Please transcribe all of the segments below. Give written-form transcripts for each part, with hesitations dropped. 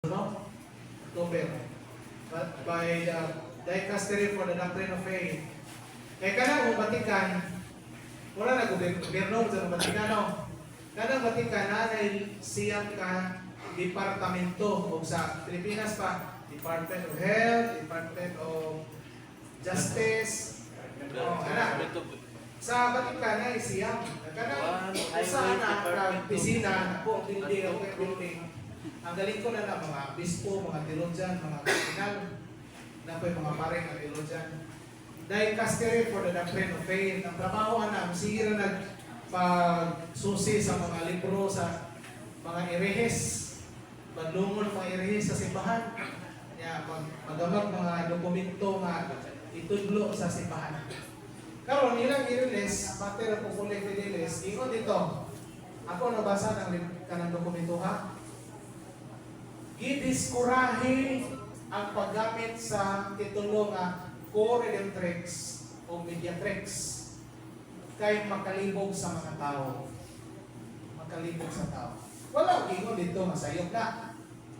No? October. But by the Dicastery for the Doctrine of Faith. Kaya kanang Vatican, wala na gobyerno sa Vaticano. Kanang Vatican na siyang ka departamento o sa Pilipinas pa, Department of Health, Department of Justice, sa Vatican na siyang. Kanang usahan na pisina, po, building, ang galing ko na mga bispo, mga theologian, mga kardinal, na po yung mga pareng na theologian. Dicastery for the Doctrine of Faith. Ang trabaho na, sige na nagpagsusi sa mga libro, sa mga irehes, paglungon ng mga irehes sa simbahan, magamag mga dokumento nga itudlo sa simbahan. Karon ilang irehes, Mater Populi Fidelis, ingon dito, ako nabasa ng kanang dokumento ha, gidiskurahe ang paggamit sa titulo nga co-redemptrix o mediatrix kay makalibog sa mga tao. Makalibog sa tao. Wala gingon dito, masayok na.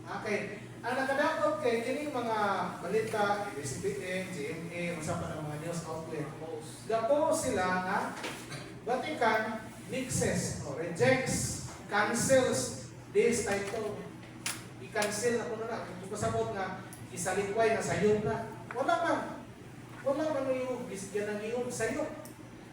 Okay. Ang nakadakot kay kining mga balita, ABS-CBN, GMA, usapan ng mga news outlet. Dapo sila nga Vatican mixes or rejects, cancels this title. I-cancel na ko na. Kung pasabot nga, isalikway na sayok na. Wala man yung yan ang iyong sayok.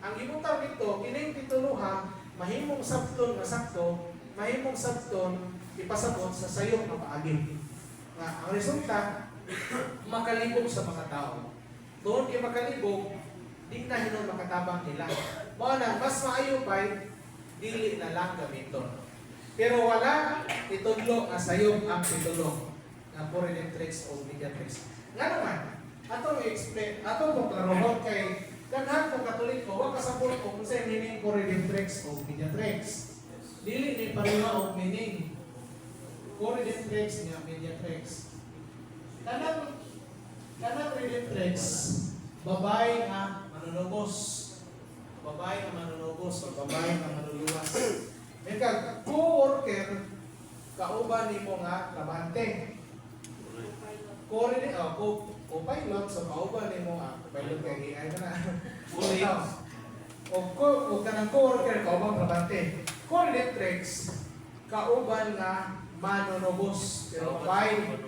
Ang ibutang dito, kining tituluhan, mahimong sabton na sakto, mahimong sabton, ipasabot sa sayok na paagin. Ang resulta, makalibog sa mga tao. Doon kayo makalibog, di na hinon makatabang nila. Mga mas maayo pa'y, dili na lang gamiton. Pero wala itudlo nga sayong ang titulo ng co-redemptrix o mediatrix. Nga naman, atong i-explain, atong pagklarohon kay daghan kong Katoliko, wag kasabot kung sa meaning co-redemptrix o mediatrix. Dili ni pareha o meaning co-redemptrix niya mediatrix. Kanang redemptrix, babae nga manunubos. Babae nga manunubos o babae nga manuluwas. Ika, co-worker, kauban ni mo nga trabahante. Co-pilot, so kauban ni mo nga, pilot kay AI ka na. O kanang co-worker, kauban trabahante. Co-redemptrix, kauban nga manunubos. Pero babae.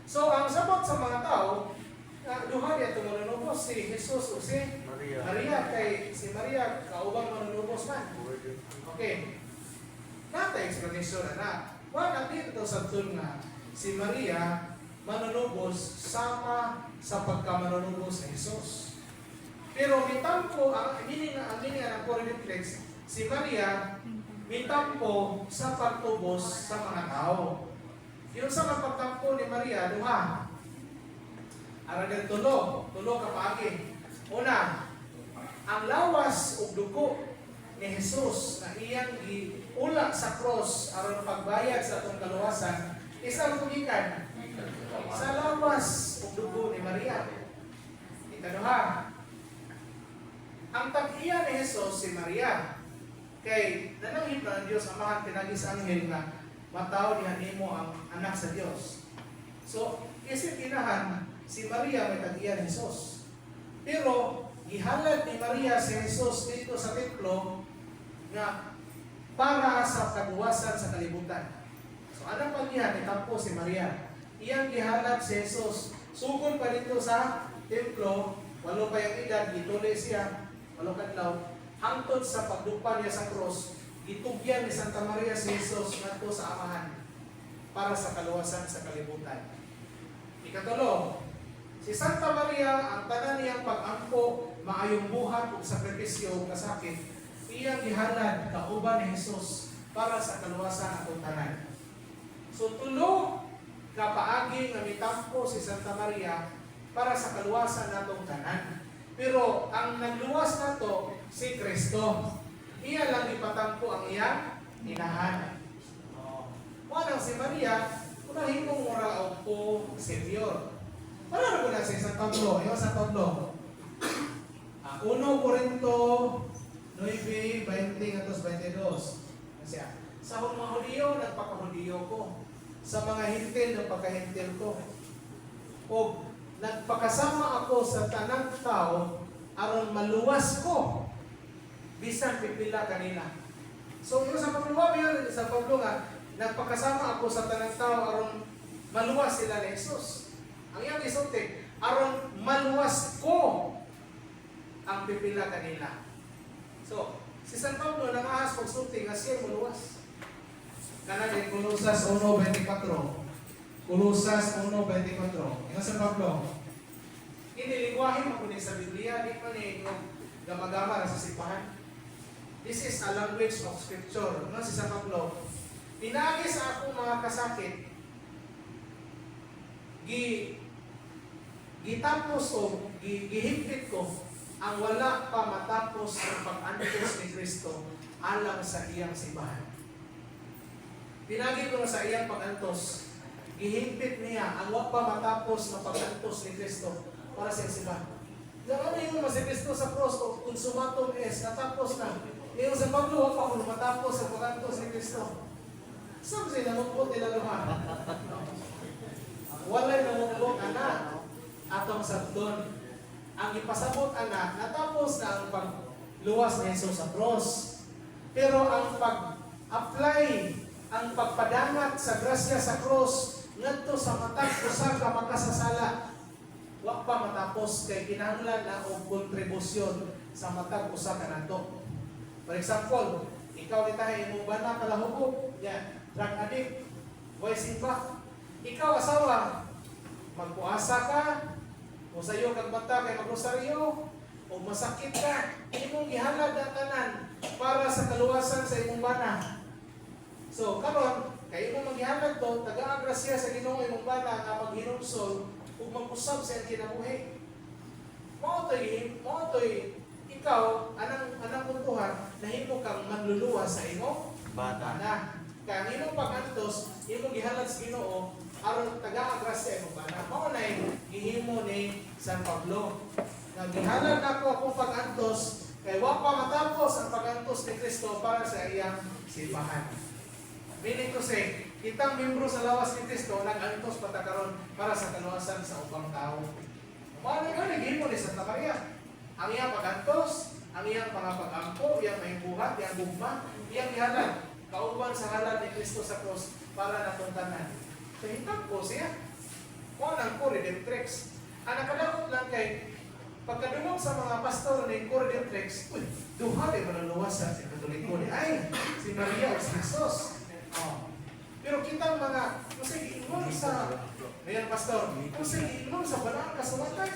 So, ang sabot sa mga tao, duha niya ito manunubos, si Jesus o si Maria. Kay si Maria, kauban manunubos man. Okay. Nata explanation na. Wala dito sa tun nga si Maria manunubos sama sa pagkamanunubos ni Jesus. Pero mitampo ang meaning ng co-redemptrix, si Maria mitampo sa pagtubos sa mga tao. Yung sa pagtampo ni Maria duha. Aragan tulo ka paagi. Una, ang lawas ug dugo ni Jesus na iyang giula sa cross aron pagbayad sa atong kaluwasan, isang tugikan sa lawas ug dugo ni Maria. Ikaduha, ang tag-iya ni Jesus si Maria kay nananghid na ang Dios Amahan pinagi sa anghel nga mataw niya nimo ang anak sa Dios. So, isip inahan si Maria may tag-iya ni Jesus. Pero gihalad ni Maria si Jesus dito sa templo nga para sa kaluwasan sa kalibutan. So, anong paghihan? Itampo si Maria. Iyang gihalad si Jesus. Sugod pa dito sa templo, walo pa yung edad, gituli siya, walo kadlaw, hangtod sa pagdupa niya sa cross, gitugyan ni Santa Maria si Jesus ngadto sa Amahan para sa kaluwasan sa kalibutan. Ikatulo, si Santa Maria, ang tanan niyang pag-ampo, maayong buhat ug sakripisyo ug kasakit, iyang gihalad kauban ni Jesus para sa kaluwasan atong tanan. So tulo ka paagi nga mitampo si Santa Maria para sa kaluwasan natong tanan. Pero ang nagluwas nato si Kristo. Iya lang ipatampo ang iyang inahan. Wanang si Maria, kunahimong mura o po Senyor. Para na sa isang tablo, yung sa tablo. 1 Corinto 9:20 at 22. Sa mga Hudiyo, nagpaka-Hudiyo ko. sa mga hintil ng pagkahintil ko. O nagpakasama ako sa tanang tao aron maluwas ko bisan pipila kanila. So yung sa Pablo sa Pablo nga, nagpakasama ako sa tanang tao aron maluwas sila ni Jesus. Ang iyang isulti, aron maluwas ko ang pipila kanila. So, si San Pablo nangahas pagsulti nga siya maluwas. Kana din Colosas 1:24. Colosas 1:24. Ina San Pablo. Inilingwahin mo kunin sa Biblia, di pa ni gama-gama sa sipahan. This is a language of scripture. No, si San Pablo. Pinagi sa akong mga kasakit, gitapos o gihigpit ko ang wala pa matapos ang pag-antos ni Kristo alang sa iyang simbahan. Pinagi ko na sa iyang pag-antos, gihigpit niya ang wala pa matapos ng pag-antos ni Kristo para sa iyang simbahan. Ano yung si Kristo sa cross o consumatum es, natapos na. Yung sa Pablo, pa kung matapos ang pag-antos ni Kristo. Saan siya namukbot nila luman? Walay namukbot anak atong sabdon. Ang ipasabot anak, natapos na ang pagluwas ni Jesus sa cross. Pero ang pag-apply, ang pagpadangat sa grasya sa cross, ngadto sa matag usa ka makasasala, wa pa matapos kay kinahanglan na og kontribusyon sa matag usa ka nato. For example, ikaw itahay imong bana kalahubog, yan, drug addict, way simba. Ikaw asawa, magpuasa ka, o sayo kag bata kay magrosaryo, o masakit ka, imong gihalad ang tanan para sa kaluwasan sa imong bana. So karon kay imong maghihalad to, taga-agrasya sa Ginoo imong bana nga maghinumsol ug mag-usab sa iyang kinabuhi. Mao toy ikaw anang puntuhan nahimo kang manluluwas sa imong bana. Kaya ang imong pag-antos, imong gihalad sa Ginoo aron taga-agrasya imong bana. Mao na gihimo ni San Pablo. Naghihalad ako akong pag-antos kay wa pa matapos ang pag-antos ni Kristo para sa iyang simbahan. Meaning to say, kitang membro sa lawas ni Kristo nag-antos patakaron para sa kaluwasan sa ubang tao. Paano nga nagihimo ni Santa Maria? Ang iyang pag-antos, ang iyang pag-ampo, iyang may buhat, iyang gugma, iyang ihalad, kauban sa halad ni Kristo sa cross para natuntanan. So hitag po siya. Kung ang Redemptrix. Ang nakadakot lang kay pagkadungog sa mga pastor ni Redemptrix, uy, duha di maluluwasan si Katoliko ni ay, si Maria o si Jesus. Oh. Pero kitang mga, kasi ingon sa, ngayon pastor, kasi ingon sa banang kasawatan,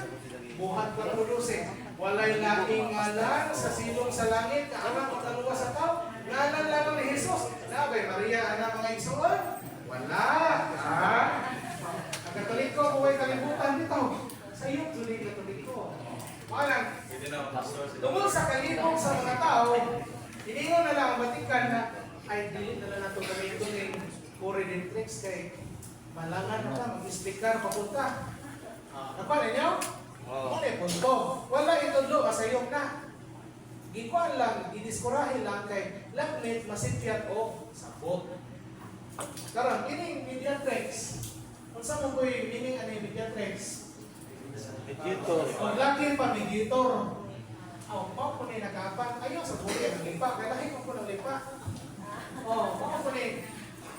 buhat ka produce, walay laing ngalan sa silong sa langit, kaalang magkaluwas sa tao, ngalan lang ni Jesus. Nabay, Maria, anak mga igsoon? Wala. Ang Katoliko, huwag kalibutan dito. Sa iyo, tuloy Katoliko. Walang, tungkol sa kalibong sa mga tao, iningon na lang ang Vatican na, ay, dili na lang nato gamitin ng Redemptrix kay malangan na ka, mag-speaker, papunta. Napanin niyo? Ano yung punto? Wala itudlo, masayong na. Gikuan lang, didiskurahin lang kay laklit, masipyat o sabot. Karon, ining mediatrix. Kung saan mo po yung meaning ano yung mediatrix? Mediator. Kung laki pa, mediator. Pa po na nakapan. Ayaw sa buhay ng lipa. Kaya lahi ko ng lipa. Pa po na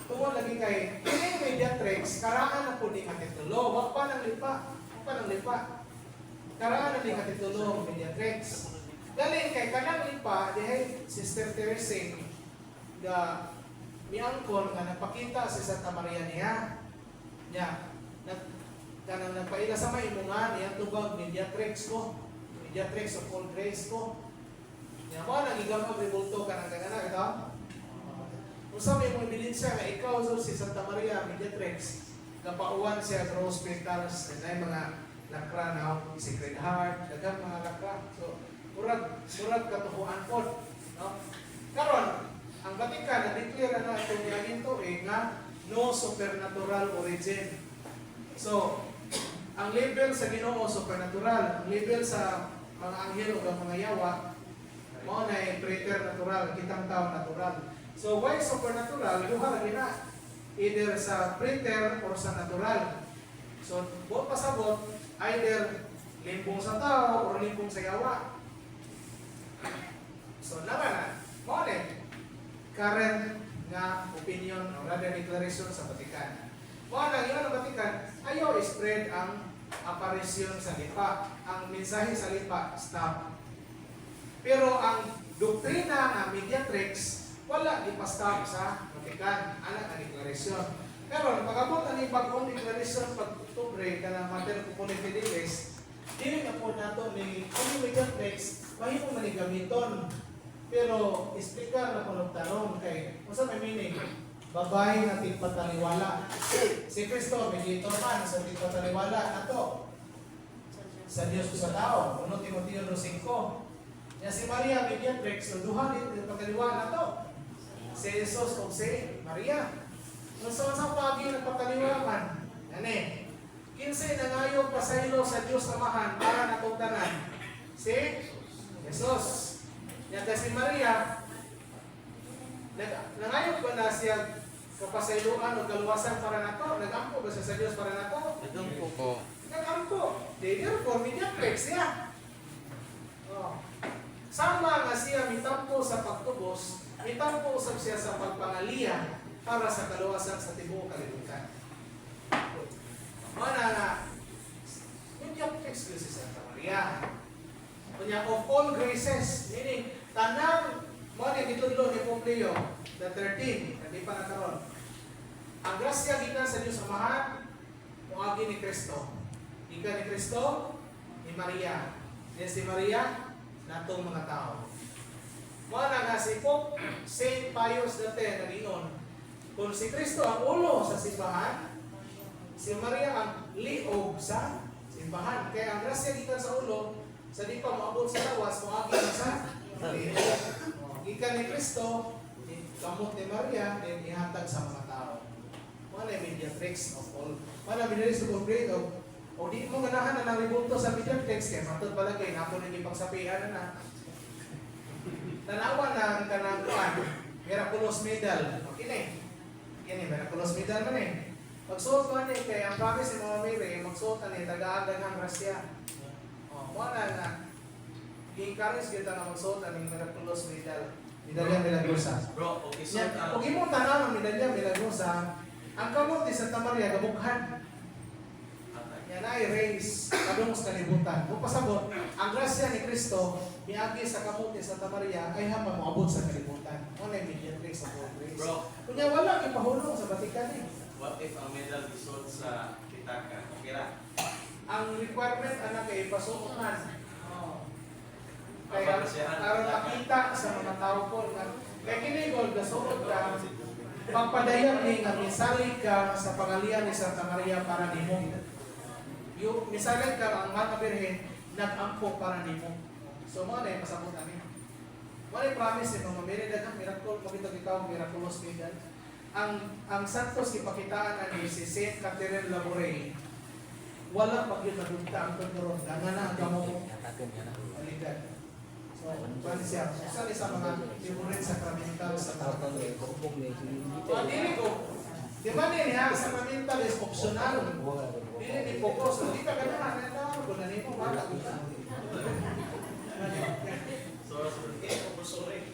tungkol lagi kay ining mediatrix, karaan na po ni katitulo. Wag pa ng lipa. Wag pa ng lipa. Karaan na ni katitulo, mediatrix. Galing kay kanang lipa, dihay Sister Teresa da miangkon nga nagpakita si Santa Maria niya. Kanang nagpaila sa may imungan niya tubag mediatrix ko. Mediatrix of all grace ko. Niya mo nagigamag ribulto kanang kanana ito. Kung sa may mga ebidensiya nga ikaw si Santa Maria mediatrix, napauwan siya sa hospitals, na mga lakra na Sacred Heart, dagang mga lakra. So, murag katuhuan po. No? Karon, ang Vatican na-declare na itong yanin to nga no supernatural origin. So, ang level sa Ginoo supernatural, ang level sa mga anghel o mga yawa, mao na preternatural, kitang tao natural. So, why supernatural? Duha lagi na. either sa printer or sa natural. So, buot pasabot, either limpong sa tao or limpong sa yawa. So, naman mo current nga opinion o rather declaration sa Vatican. Mo na yun ang Vatican, ayaw spread ang aparisyon sa lipa. Ang mensahe sa lipa, stop. Pero ang doktrina nga mediatrix, wala ipastop sa Vatican. Anak ang deklarasyon. Pero pag-abot ang ibagong deklarasyon pag-Oktubre ka na Mater Comunity Diles, dili na po nato ni mediatrix, mahimong manigamiton. Pero explicar na kung tanong kay, unsa may meaning? Babay na tigpataliwala. Si Kristo, mediator man sa tigpataliwala na to. Sa Diyos o sa tao. 1 Timoteo 2:5. Yan si Maria, mediatrix, so duha din tigpataliwala na to. Si Jesus o si Maria. Kung sa pagi nagpataliwala man, yan eh. 15 nangayog pasaylo sa Diyos Amahan para natugtanan. Si Jesus. Yan kasi Maria, nangayog ba na siya kapasayloan o kaluwasan para nato? Nag-ampo ba siya sa Diyos para nato? Nag-ampo po. Nag-ampo. Therefore, mediatrix siya. Oh. Sama nga siya mitampo sa pagtubos, mitampo usab siya sa pagpangaliya para sa kaluwasan sa tibuok kalibutan. Mana na, mediatrix ko si Santa Maria. Kanya of all graces, meaning tanang mo ni gitudlo ni Poplio the 13, hindi pa nakaroon. Ang grasya gikan sa Dios Amahan moagi ni Kristo. Gikan ni Kristo ni Maria. Then si Maria natong mga tao. Mo na nga si Pope Saint Pius X nagingon, kung si Kristo ang ulo sa simbahan, si Maria ang liog sa simbahan. Kaya ang grasya gikan sa ulo, sa di pa maabot sa lawas, moagi na sa liog. Gikan ni Kristo, kamot ni Maria, then ihatag sa mga tao. Mga mediatrix of all. Mga mediatrix of all grade of, o di mo ganahan na ng ribulto sa mediatrix, kaya matod pala kayo, napo na ipagsapihan na. Tanawa na ang kanang kuan, Miraculous Medal. Okay na eh. Yan eh, Miraculous Medal man eh. Magsuot ko niya, kaya ang promise ni Mama Mary, magsuot na niya, taga-agang ang rasya. Mga na, i-encourage kita na magsuot na ng Miraculous Medal. Medalya Milagrosa. Bro, okay, so Kung imong tanaw ng Medalya Milagrosa, ang kamot ni Santa Maria, gabukhan. Yan ay raise, kadungos kalibutan. Kung pasabot, ang grasya ni Kristo, miagi sa kamot ni Santa Maria, ay hama moabot sa kalibutan. Ano yung mediatrix sa full grace? Bro, Kunya wala, ipahulong sa Vatican eh. what if ang medal isuot sa pitaka? Okay ra? Ang requirement, anak, ay ipasukan. Kaya, Papapasyahan. aron makita sa mga tao po, kaya kinigol, gasuot ka, pagpadayag ni nga misalig ka sa pangalian ni Santa Maria para nimo. Yung misalig ka ang mga birhen, nag-ampo para nimo. So mo na pasabot namin. Mo na promise ni Mama Mary daghang miracle makita ikaw miraculous medal. Ang santos ipakitaan ani si Saint Catherine Labouré. Wala pag yun nadugta ang pagkaroon. Nga na ang gamo aligad. So, paano siya? Isa sa mga favorite sacramental sa tao. Dili ko. Di ba niya, sacramental is optional. Dili ni focus. Hindi ka ganahan. Kung nanimo, wala. So, okay, sorry.